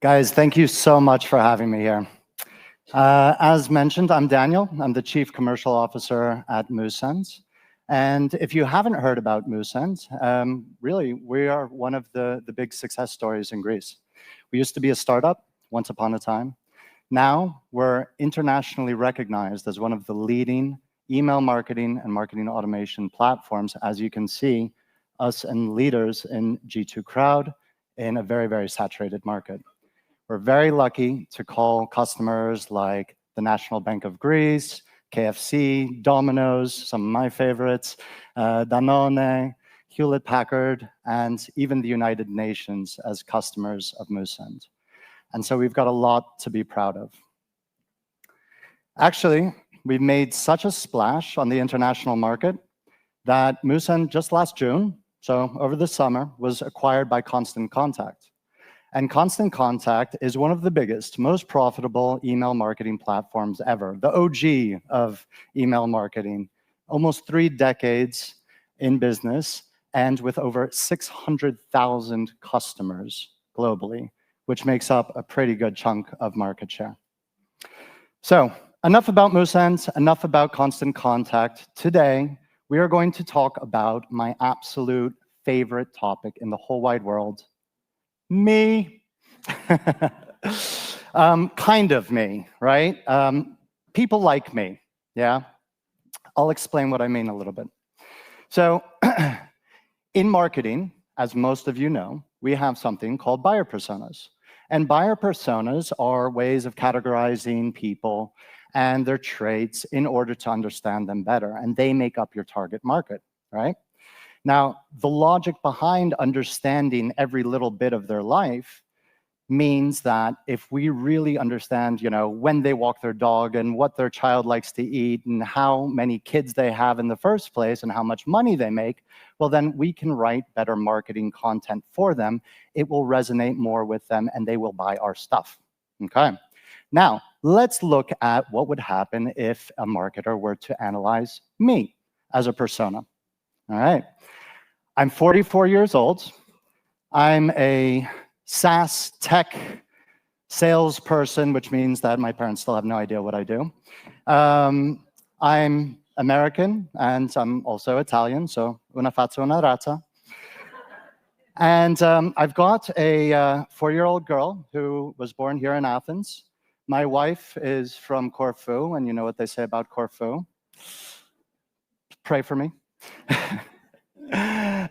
Guys, thank you so much for having me here. As mentioned, I'm Daniel. I'm the Chief Commercial Officer at Moosend. And if you haven't heard about Moosend, really, we are one of the big success stories in Greece. We used to be a startup once upon a time. Now we're internationally recognized as one of the leading email marketing and marketing automation platforms. As you can see, us and leaders in G2 Crowd in a very, very saturated market. We're very lucky to call customers like the National Bank of Greece, KFC, Domino's, some of my favorites, Danone, Hewlett-Packard, and even the United Nations as customers of Moosend. And so we've got a lot to be proud of. Actually, we've made such a splash on the international market that Moosend just last June, so over the summer, was acquired by Constant Contact. And Constant Contact is one of the biggest, most profitable email marketing platforms ever, the OG of email marketing, almost 3 decades in business, and with over 600,000 customers globally, which makes up a pretty good chunk of market share. So enough about Moosend, enough about Constant Contact. Today, we are going to talk about my absolute favorite topic in the whole wide world, me. Kind of me, right? People like me, yeah? I'll explain what I mean a little bit. So in marketing, as most of you know, we have something called buyer personas. And buyer personas are ways of categorizing people and their traits in order to understand them better. And they make up your target market, right? Now, the logic behind understanding every little bit of their life means that if we really understand, when they walk their dog and what their child likes to eat and how many kids they have in the first place and how much money they make, well, then we can write better marketing content for them. It will resonate more with them and they will buy our stuff, okay? Now, let's look at what would happen if a marketer were to analyze me as a persona, all right? I'm 44 years old. I'm a SaaS tech salesperson, which means that my parents still have no idea what I do. I'm American, and I'm also Italian, so una faccia, una razza. And I've got a 4-year-old girl who was born here in Athens. My wife is from Corfu, and you know what they say about Corfu. Pray for me.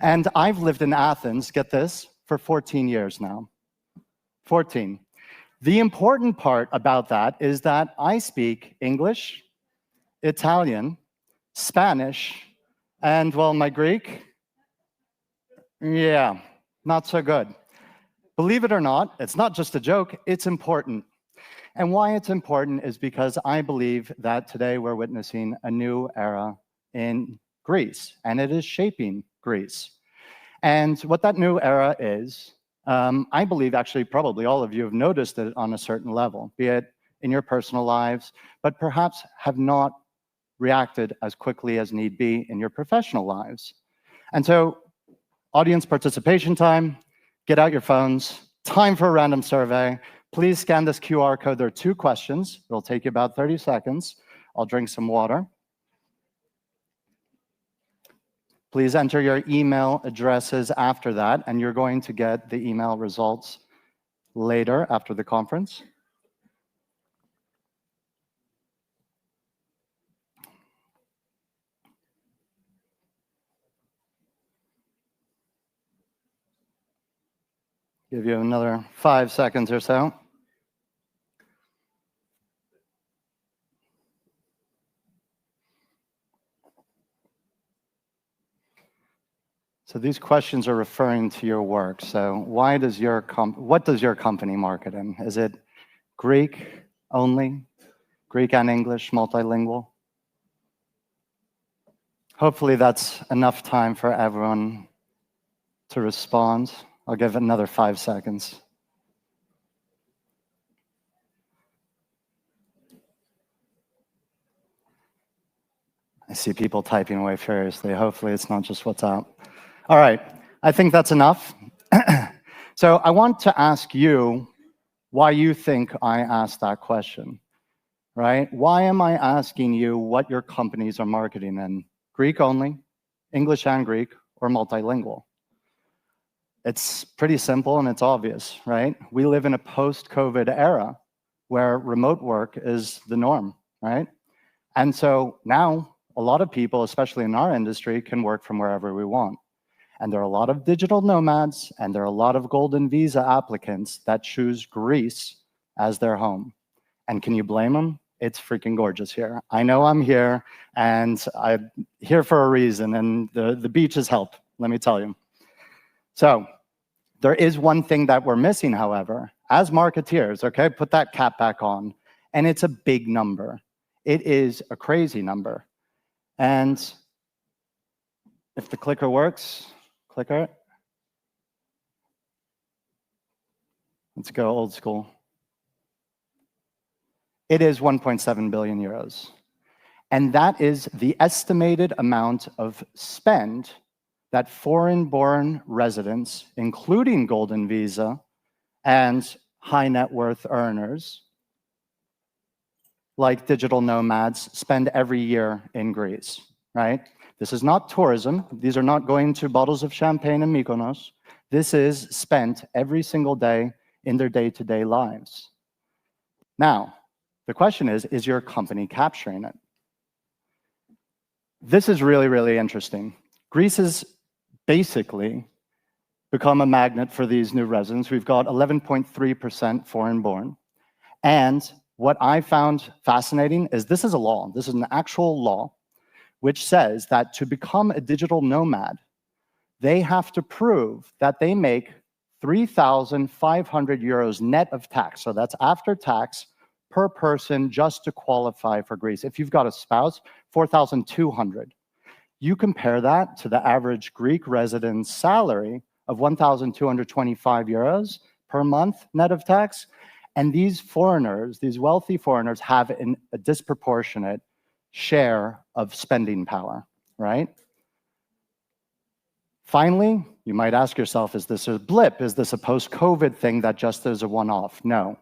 And I've lived in Athens, get this, for 14 years now. 14. The important part about that is that I speak English, Italian, Spanish, and, well, my Greek, yeah, not so good. Believe it or not, it's not just a joke, it's important. And why it's important is because I believe that today we're witnessing a new era in Greece, and it is shaping Greece. And what that new era is, I believe actually probably all of you have noticed it on a certain level, be it in your personal lives, but perhaps have not reacted as quickly as need be in your professional lives. And so, audience participation time, get out your phones, time for a random survey. Please scan this QR code. There are 2 questions. It'll take you about 30 seconds. I'll drink some water. Please enter your email addresses after that, and you're going to get the email results later after the conference. Give you another 5 seconds or so. So these questions are referring to your work. So what does your company market in? Is it Greek only? Greek and English, multilingual? Hopefully that's enough time for everyone to respond. I'll give it another 5 seconds. I see people typing away furiously. Hopefully it's not just WhatsApp. All right, I think that's enough. So I want to ask you why you think I asked that question, right? Why am I asking you what your companies are marketing in? Greek only, English and Greek, or multilingual? It's pretty simple and it's obvious, right? We live in a post-COVID era where remote work is the norm, right? And so now a lot of people, especially in our industry, can work from wherever we want. And there are a lot of digital nomads, and there are a lot of golden visa applicants that choose Greece as their home. And can you blame them? It's freaking gorgeous here. I know I'm here, and I'm here for a reason, and the beaches help, let me tell you. So there is one thing that we're missing, however, as marketeers, okay? Put that cap back on, and it's a big number. It is a crazy number. And if the clicker works, clicker. Let's go old school. It is 1.7 billion euros. And that is the estimated amount of spend that foreign-born residents, including golden visa and high net worth earners, like digital nomads, spend every year in Greece, right? This is not tourism. These are not going to bottles of champagne in Mykonos. This is spent every single day in their day-to-day lives. Now, the question is your company capturing it? This is really, really interesting. Greece has basically become a magnet for these new residents. We've got 11.3% foreign-born. And what I found fascinating is this is a law. This is an actual law which says that to become a digital nomad, they have to prove that they make 3,500 euros net of tax. So that's after tax per person just to qualify for Greece. If you've got a spouse, 4,200. You compare that to the average Greek resident's salary of 1,225 euros per month net of tax. And these foreigners, these wealthy foreigners, have a disproportionate share of spending power, right? Finally, you might ask yourself, is this a blip? Is this a post-COVID thing that just is a one-off? No.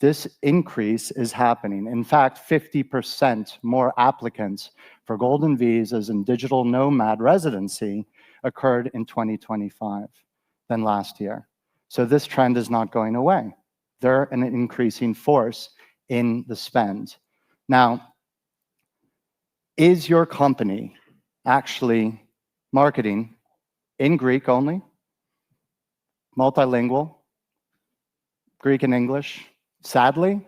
This increase is happening. In fact, 50% more applicants for golden visas and digital nomad residency occurred in 2025 than last year. So this trend is not going away. They're an increasing force in the spend. Now, is your company actually marketing in Greek only, multilingual, Greek and English? Sadly,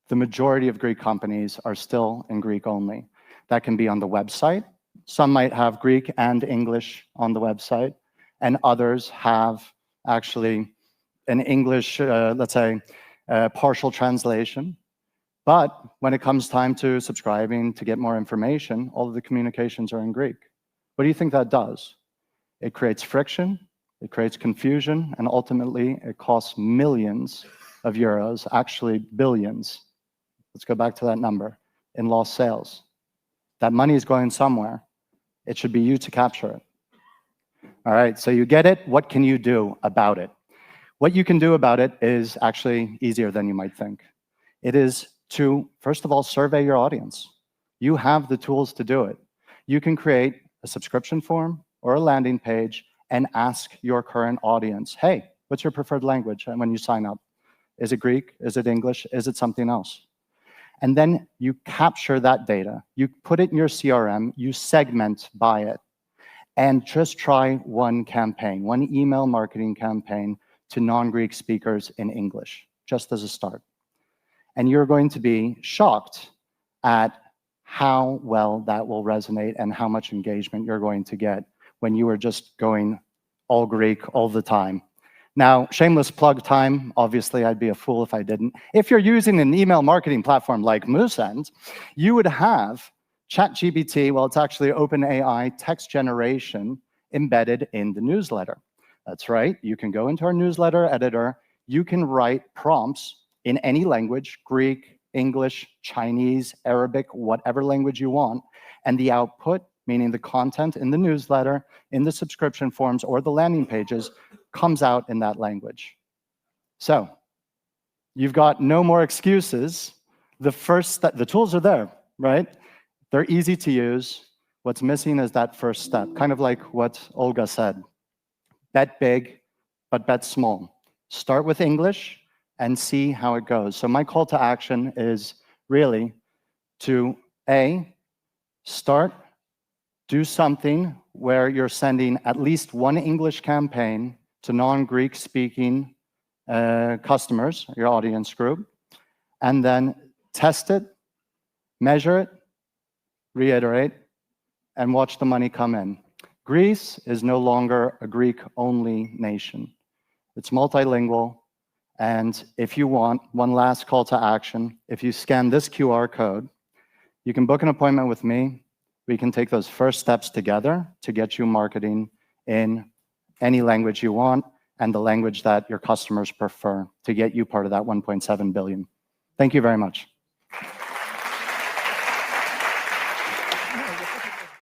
the majority of Greek companies are still in Greek only. That can be on the website. Some might have Greek and English on the website, and others have actually an English, let's say, partial translation. But when it comes time to subscribing to get more information, all of the communications are in Greek. What do you think that does? It creates friction, it creates confusion, and ultimately it costs millions of euros, actually billions. Let's go back to that number, in lost sales. That money is going somewhere. It should be you to capture it. All right, so you get it. What can you do about it? What you can do about it is actually easier than you might think. It is to, first of all, survey your audience. You have the tools to do it. You can create a subscription form or a landing page and ask your current audience, hey, what's your preferred language when you sign up? Is it Greek? Is it English? Is it something else? And then you capture that data. You put it in your CRM. You segment by it. And just try one campaign, one email marketing campaign to non-Greek speakers in English, just as a start. And you're going to be shocked at how well that will resonate and how much engagement you're going to get when you are just going all Greek all the time. Now, shameless plug time, obviously I'd be a fool if I didn't. If you're using an email marketing platform like Moosend, you would have ChatGPT, well, it's actually OpenAI text generation embedded in the newsletter. That's right, you can go into our newsletter editor, you can write prompts in any language, Greek, English, Chinese, Arabic, whatever language you want, and the output, meaning the content in the newsletter, in the subscription forms, or the landing pages, comes out in that language. So, You've got no more excuses. The first step, the tools are there, right? They're easy to use. What's missing is that first step, kind of like what Olga said. Bet big, but bet small. Start with English and see how it goes. So my call to action is really to A, do something where you're sending at least one English campaign to non-Greek speaking customers, your audience group, and then test it, measure it, reiterate, and watch the money come in. Greece is no longer a Greek-only nation. It's multilingual, and if you want, one last call to action, if you scan this QR code, you can book an appointment with me. We can take those first steps together to get you marketing in any language you want and the language that your customers prefer to get you part of that 1.7 billion. Thank you very much.